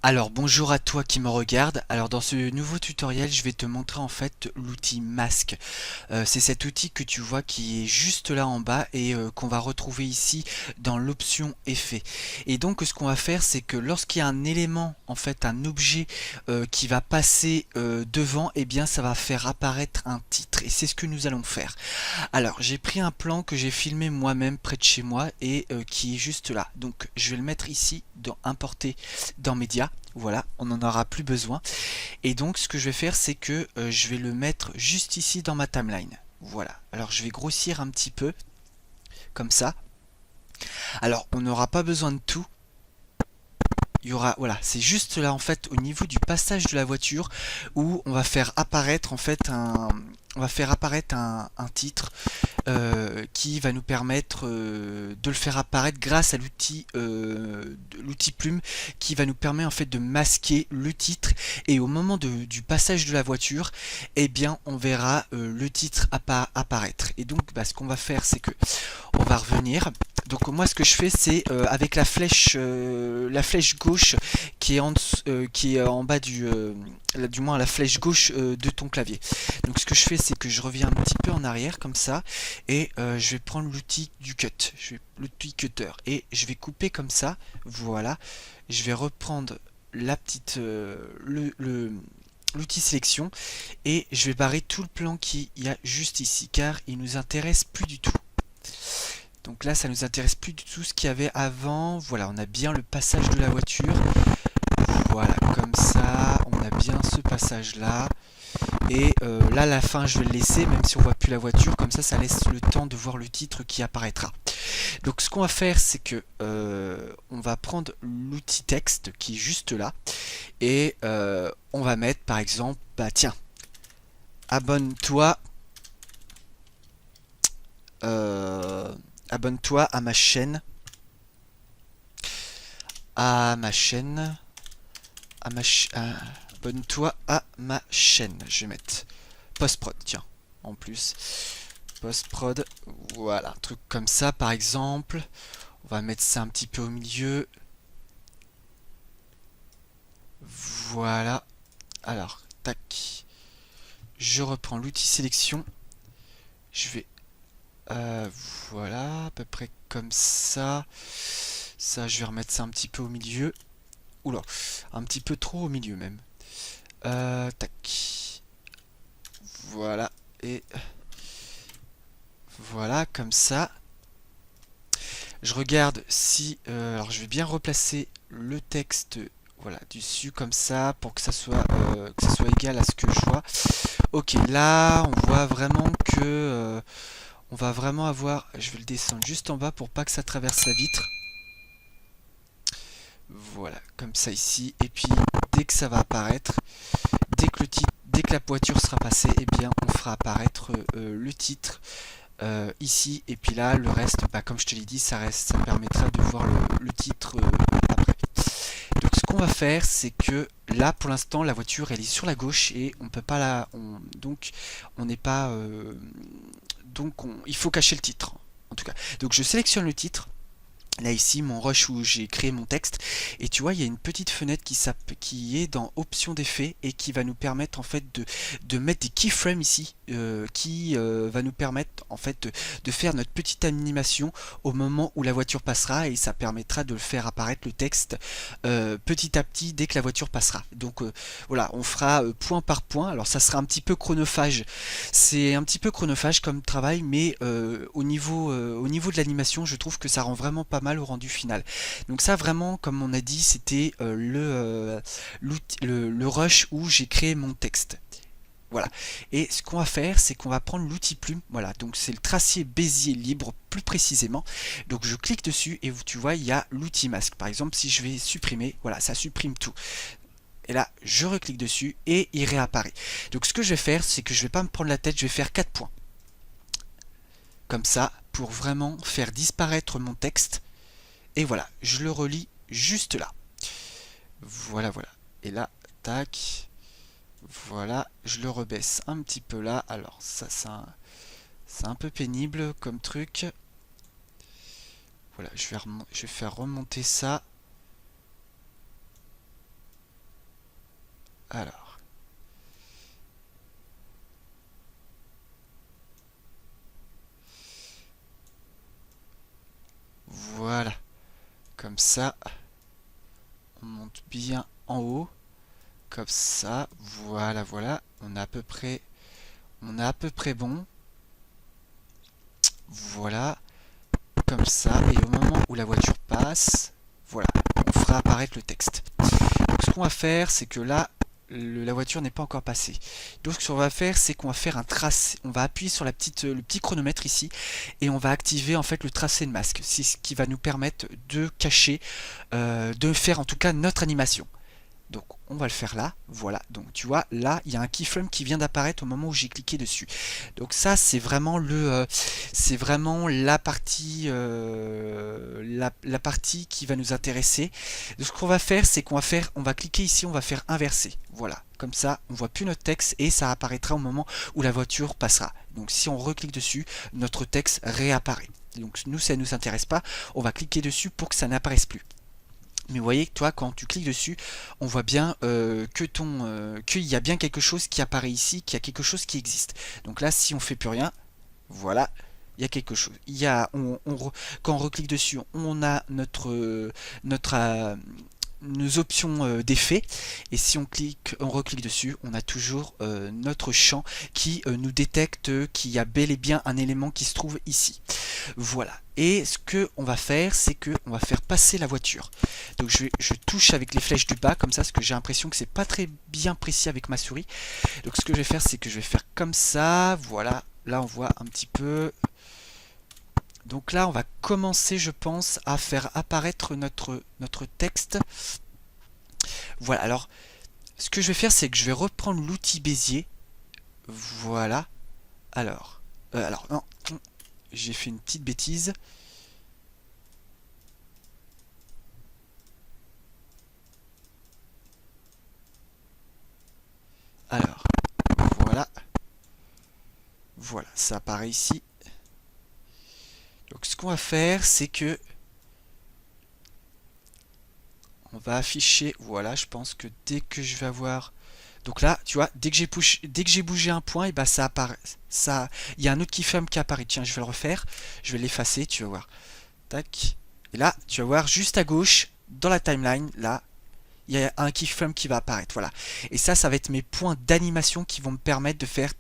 Alors bonjour à toi qui me regarde. Alors dans ce nouveau tutoriel, je vais te montrer en fait l'outil masque. C'est cet outil que tu vois qui est juste là en bas et qu'on va retrouver ici dans l'option effet. Et donc ce qu'on va faire, c'est que lorsqu'il y a un élément, en fait un objet qui va passer devant, et bien ça va faire apparaître un titre. Et c'est ce que nous allons faire. Alors j'ai pris un plan que j'ai filmé moi-même près de chez moi et qui est juste là. Donc je vais le mettre ici dans importer dans médias. Voilà, on n'en aura plus besoin. Et donc ce que je vais faire, c'est que je vais le mettre juste ici dans ma timeline. Voilà, alors je vais grossir un petit peu, comme ça. Alors on n'aura pas besoin de tout. Il y aura, voilà, c'est juste là en fait au niveau du passage de la voiture où on va faire apparaître en fait un titre qui va nous permettre de le faire apparaître grâce à l'outil plume qui va nous permettre en fait de masquer le titre, et au moment du passage de la voiture, eh bien on verra le titre apparaître. Et donc ce qu'on va faire, c'est que on va revenir. Donc moi ce que je fais, c'est avec la flèche gauche qui est en bas du moins la flèche gauche de ton clavier. Donc ce que je fais, c'est que je reviens un petit peu en arrière comme ça, et je vais prendre l'outil du cut, l'outil cutter, et je vais couper comme ça. Voilà, je vais reprendre la petite l'outil sélection, et je vais barrer tout le plan qu'il y a juste ici, car il nous intéresse plus du tout. Donc là, ça nous intéresse plus du tout ce qu'il y avait avant. Voilà, on a bien le passage de la voiture. Voilà, comme ça, on a bien ce passage là. Et là, la fin, je vais le laisser, même si on voit plus la voiture. Comme ça laisse le temps de voir le titre qui apparaîtra. Donc ce qu'on va faire, c'est que on va prendre l'outil texte qui est juste là. Et on va mettre, par exemple, bah tiens, abonne-toi. Abonne-toi à ma chaîne. À ma chaîne. Abonne-toi à ma chaîne. Je vais mettre post-prod, tiens, en plus. Post-prod, voilà, un truc comme ça par exemple. On va mettre ça un petit peu au milieu. Voilà. Alors, tac. Je reprends l'outil sélection. Je vais... voilà, à peu près comme ça. Ça, je vais remettre ça un petit peu au milieu. Oula, un petit peu trop au milieu même. Tac. Voilà, et voilà, comme ça. Je regarde si... alors je vais bien replacer le texte, voilà, dessus comme ça, pour que ça soit égal à ce que je vois. Ok, là on voit vraiment que... on va vraiment avoir... Je vais le descendre juste en bas pour pas que ça traverse la vitre. Voilà, comme ça ici. Et puis dès que ça va apparaître, dès que la voiture sera passée, eh bien on fera apparaître le titre ici, et puis là le reste, comme je te l'ai dit, ça permettra de voir le titre après. Donc ce qu'on va faire, c'est que là pour l'instant la voiture elle est sur la gauche et on peut pas donc on n'est pas il faut cacher le titre en tout cas. Donc je sélectionne le titre. Là ici, mon rush où j'ai créé mon texte, et tu vois, il y a une petite fenêtre qui est dans options d'effets et qui va nous permettre en fait de mettre des keyframes ici, qui va nous permettre en fait de faire notre petite animation au moment où la voiture passera, et ça permettra de faire apparaître le texte petit à petit dès que la voiture passera. Donc voilà, on fera point par point. Alors ça sera un petit peu chronophage, c'est un petit peu chronophage comme travail, mais au niveau de l'animation, je trouve que ça rend vraiment pas mal au rendu final. Donc ça vraiment, comme on a dit, c'était le rush où j'ai créé mon texte. Voilà. Et ce qu'on va faire, c'est qu'on va prendre l'outil plume. Voilà, donc c'est le tracé Bézier libre plus précisément. Donc je clique dessus et tu vois, il y a l'outil masque. Par exemple, si je vais supprimer, voilà, ça supprime tout. Et là, je reclique dessus et il réapparaît. Donc ce que je vais faire, c'est que je vais pas me prendre la tête, je vais faire 4 points. Comme ça, pour vraiment faire disparaître mon texte. Et voilà, je le relis juste là. Voilà, voilà. Et là, tac. Voilà, je le rebaisse un petit peu là. Alors ça, c'est un peu pénible comme truc. Voilà, je vais faire remonter ça. Alors, voilà, comme ça, on monte bien en haut, comme ça, voilà, voilà, on est à peu près bon, voilà, comme ça, et au moment où la voiture passe, voilà, on fera apparaître le texte. Donc ce qu'on va faire, c'est que là, la voiture n'est pas encore passée. Donc ce qu'on va faire, c'est qu'on va faire un tracé. On va appuyer sur le petit chronomètre ici et on va activer en fait le tracé de masque. C'est ce qui va nous permettre de cacher, de faire en tout cas notre animation. Donc on va le faire là, voilà. Donc tu vois, là il y a un keyframe qui vient d'apparaître au moment où j'ai cliqué dessus. Donc ça c'est vraiment c'est vraiment la partie, la partie qui va nous intéresser. Donc, ce qu'on va faire, c'est on va cliquer ici, on va faire inverser. Voilà, comme ça on voit plus notre texte et ça apparaîtra au moment où la voiture passera. Donc si on reclique dessus, notre texte réapparaît. Donc nous ça ne nous intéresse pas, on va cliquer dessus pour que ça n'apparaisse plus. Mais vous voyez que toi, quand tu cliques dessus, on voit bien qu'il y a bien quelque chose qui apparaît ici, qu'il y a quelque chose qui existe. Donc là, si on fait plus rien, voilà, il y a quelque chose. Quand on reclique dessus, on a notre, nos options d'effet. Et si on reclique dessus, on a toujours notre champ qui nous détecte qu'il y a bel et bien un élément qui se trouve ici. Voilà. Et ce que on va faire, c'est que on va faire passer la voiture. Donc je touche avec les flèches du bas comme ça, parce que j'ai l'impression que c'est pas très bien précis avec ma souris. Donc ce que je vais faire, c'est que je vais faire comme ça. Voilà. Là on voit un petit peu. Donc là on va commencer, je pense, à faire apparaître notre texte. Voilà. Alors ce que je vais faire, c'est que je vais reprendre l'outil Bézier. Voilà. Alors non, j'ai fait une petite bêtise. Alors, voilà. Voilà, ça apparaît ici. Donc ce qu'on va faire, c'est que on va afficher, voilà, je pense que dès que je vais avoir... Donc là, tu vois, dès que j'ai bougé un point, et ben ça apparaît. Ça, il y a un autre keyframe qui apparaît. Tiens, je vais le refaire. Je vais l'effacer, tu vas voir. Tac. Et là, tu vas voir juste à gauche, dans la timeline, là, il y a un keyframe qui va apparaître. Voilà. Et ça va être mes points d'animation qui vont me permettre de faire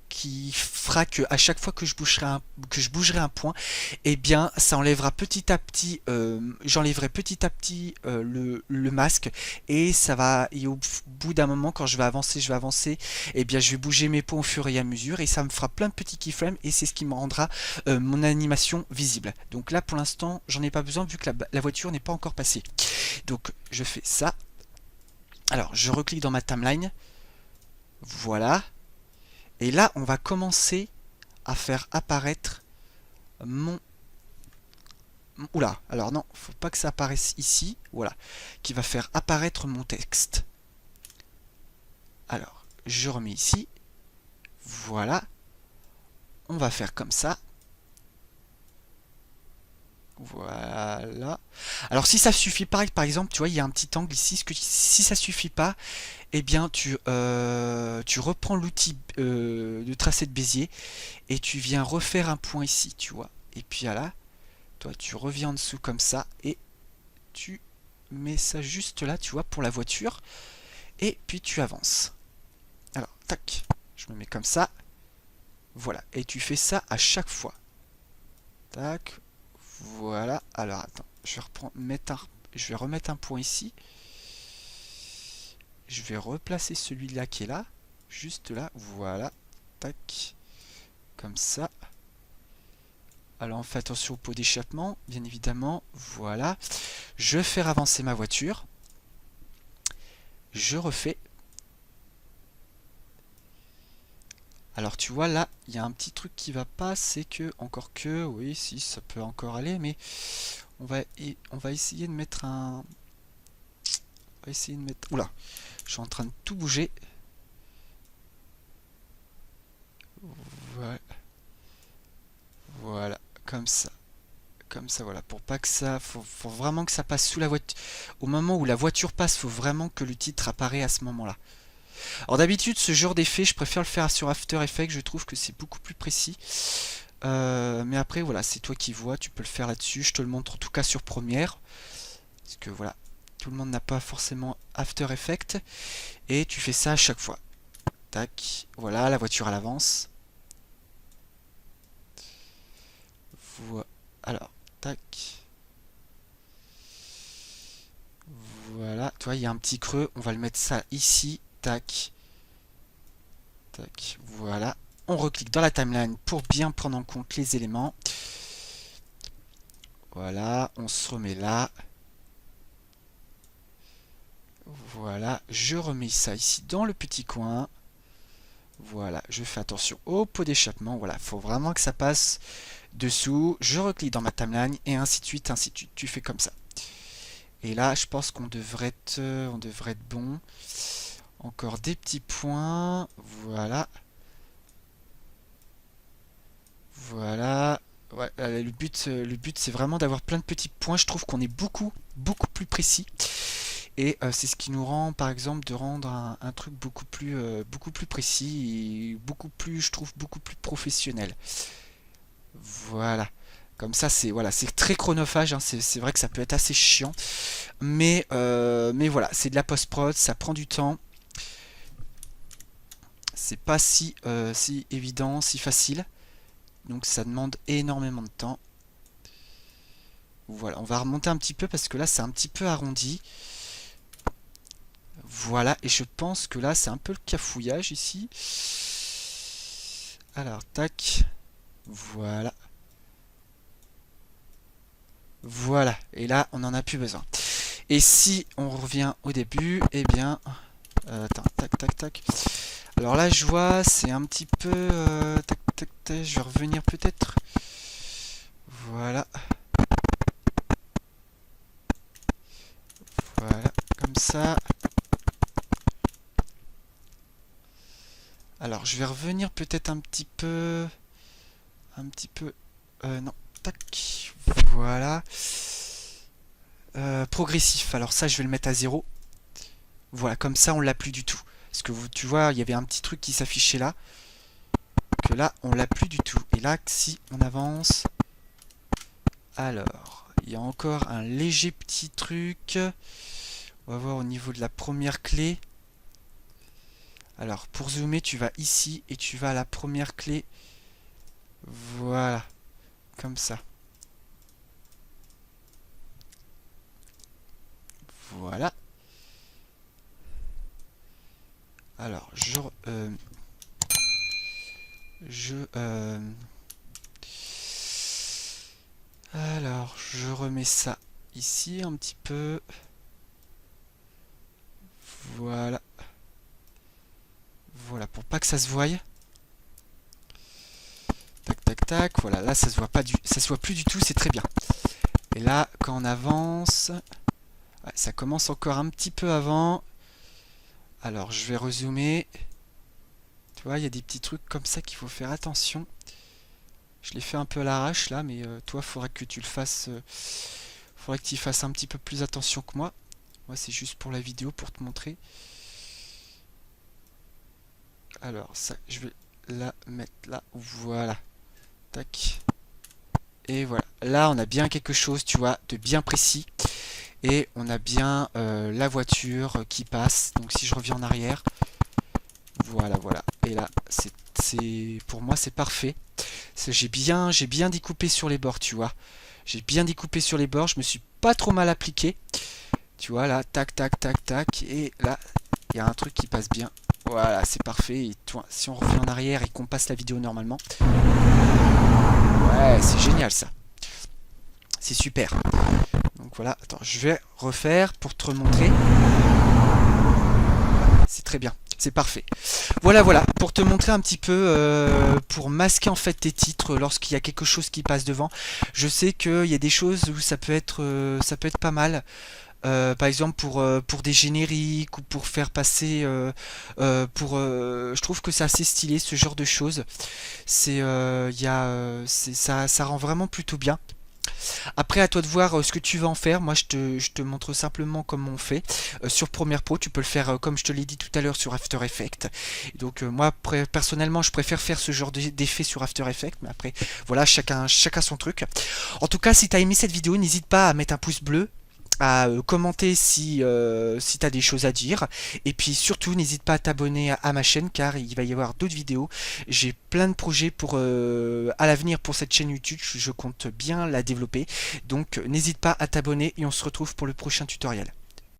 qui fera que à chaque fois que je bougerai un point, eh bien ça enlèvera petit à petit, j'enlèverai petit à petit le masque et ça va, et au bout d'un moment quand je vais avancer, eh bien je vais bouger mes points au fur et à mesure et ça me fera plein de petits keyframes et c'est ce qui me rendra mon animation visible. Donc là pour l'instant j'en ai pas besoin vu que la voiture n'est pas encore passée. Donc je fais ça. Alors je reclique dans ma timeline. Voilà. Et là, on va commencer à faire apparaître mon... Oula, alors non, faut pas que ça apparaisse ici. Voilà, qui va faire apparaître mon texte. Alors, je remets ici. Voilà. On va faire comme ça. Voilà. Alors si ça suffit pas, par exemple, tu vois, il y a un petit angle ici. Si ça suffit pas, eh bien tu reprends l'outil de tracé de Bézier et tu viens refaire un point ici, tu vois. Et puis là, toi tu reviens en dessous comme ça et tu mets ça juste là, tu vois, pour la voiture. Et puis tu avances. Alors, tac, je me mets comme ça. Voilà, et tu fais ça à chaque fois. Tac, voilà. Alors attends, je vais remettre un point ici. Je vais replacer celui-là qui est là, juste là, voilà, tac, comme ça. Alors on fait attention au pot d'échappement, bien évidemment, voilà. Je vais faire avancer ma voiture. Je refais. Alors tu vois là, il y a un petit truc qui va pas, c'est que, encore que, oui, si, ça peut encore aller, mais on va essayer de mettre un... On va essayer de mettre... Oula, je suis en train de tout bouger. Voilà. Voilà, comme ça. comme ça, voilà, pour pas que ça, faut vraiment que ça passe sous la voiture. Au moment où la voiture passe, faut vraiment que le titre apparaît à ce moment-là. Alors d'habitude, ce genre d'effet, je préfère le faire sur After Effects, je trouve que c'est beaucoup plus précis. Mais après, voilà, c'est toi qui vois, tu peux le faire là-dessus. Je te le montre en tout cas sur Premiere, parce que voilà, tout le monde n'a pas forcément After Effects, et tu fais ça à chaque fois. Tac, voilà, la voiture elle avance. Alors, tac. Voilà, tu vois, il y a un petit creux, on va le mettre ça ici, tac. Tac, voilà. On reclique dans la timeline pour bien prendre en compte les éléments. Voilà, on se remet là. Voilà, je remets ça ici dans le petit coin. Voilà, je fais attention au pot d'échappement. Voilà, il faut vraiment que ça passe dessous. Je reclique dans ma timeline et ainsi de suite, ainsi de suite. Tu fais comme ça. Et là, je pense qu'on devrait être bon. Encore des petits points. Voilà. Voilà. Ouais, le but c'est vraiment d'avoir plein de petits points. Je trouve qu'on est beaucoup plus précis. Et c'est ce qui nous rend, par exemple, de rendre un truc beaucoup plus précis et beaucoup plus, je trouve, beaucoup plus professionnel. Voilà. Comme ça, c'est voilà, c'est très chronophage, hein. C'est vrai que ça peut être assez chiant. Mais voilà, c'est de la post-prod, ça prend du temps. C'est pas si évident, si facile. Donc ça demande énormément de temps. Voilà, on va remonter un petit peu parce que là, c'est un petit peu arrondi. Voilà, et je pense que là, c'est un peu le cafouillage ici. Alors, tac. Voilà. Voilà, et là, on n'en a plus besoin. Et si on revient au début, eh bien... attends, tac, tac, tac. Alors là, je vois, c'est un petit peu... tac, tac, tac, je vais revenir peut-être. Voilà. Voilà, comme ça. Alors, je vais revenir peut-être un petit peu... non, tac. Voilà. Progressif. Alors ça, je vais le mettre à 0. Voilà, comme ça, on l'a plus du tout. Parce que tu vois, il y avait un petit truc qui s'affichait là. Que là, on l'a plus du tout. Et là, si on avance... Alors, il y a encore un léger petit truc. On va voir au niveau de la première clé. Alors, pour zoomer, tu vas ici et tu vas à la première clé. Voilà. Comme ça. Voilà. Alors, alors, je remets ça ici un petit peu. Voilà. Voilà, pour pas que ça se voie. Tac, tac, tac. Voilà, là, ça se voit pas ça se voit plus du tout, c'est très bien. Et là, quand on avance, ouais, ça commence encore un petit peu avant. Alors, je vais rezoomer. Tu vois, il y a des petits trucs comme ça qu'il faut faire attention. Je l'ai fait un peu à l'arrache là, mais toi, faudrait que tu le fasses. Faudrait que tu y fasses un petit peu plus attention que moi. Moi, c'est juste pour la vidéo, pour te montrer. Alors, ça, je vais la mettre là. Voilà. Tac. Et voilà. Là, on a bien quelque chose, tu vois, de bien précis. Et on a bien la voiture qui passe. Donc, si je reviens en arrière. Voilà, voilà. Et là, pour moi, c'est parfait. J'ai bien découpé sur les bords, tu vois. J'ai bien découpé sur les bords. Je me suis pas trop mal appliqué. Tu vois, là, tac, tac, tac, tac. Et là, il y a un truc qui passe bien. Voilà, c'est parfait. Et toi, si on revient en arrière et qu'on passe la vidéo normalement. Ouais, c'est génial ça. C'est super. Donc voilà, attends, je vais refaire pour te remontrer. C'est très bien, c'est parfait. Voilà, voilà, pour te montrer un petit peu, pour masquer en fait tes titres lorsqu'il y a quelque chose qui passe devant. Je sais qu'il y a des choses où ça peut être pas mal. Par exemple pour des génériques ou pour faire passer je trouve que c'est assez stylé ce genre de choses. Ça rend vraiment plutôt bien. Après, à toi de voir ce que tu vas en faire. Moi, je te montre simplement comment on fait. Sur Premiere Pro, tu peux le faire comme je te l'ai dit tout à l'heure sur After Effects. Donc, moi, personnellement, je préfère faire ce genre d'effet sur After Effects. Mais après, voilà, chacun son truc. En tout cas, si tu as aimé cette vidéo, n'hésite pas à mettre un pouce bleu, à commenter si tu as des choses à dire. Et puis surtout, n'hésite pas à t'abonner à ma chaîne car il va y avoir d'autres vidéos. J'ai plein de projets à l'avenir pour cette chaîne YouTube. Je compte bien la développer. Donc n'hésite pas à t'abonner et on se retrouve pour le prochain tutoriel.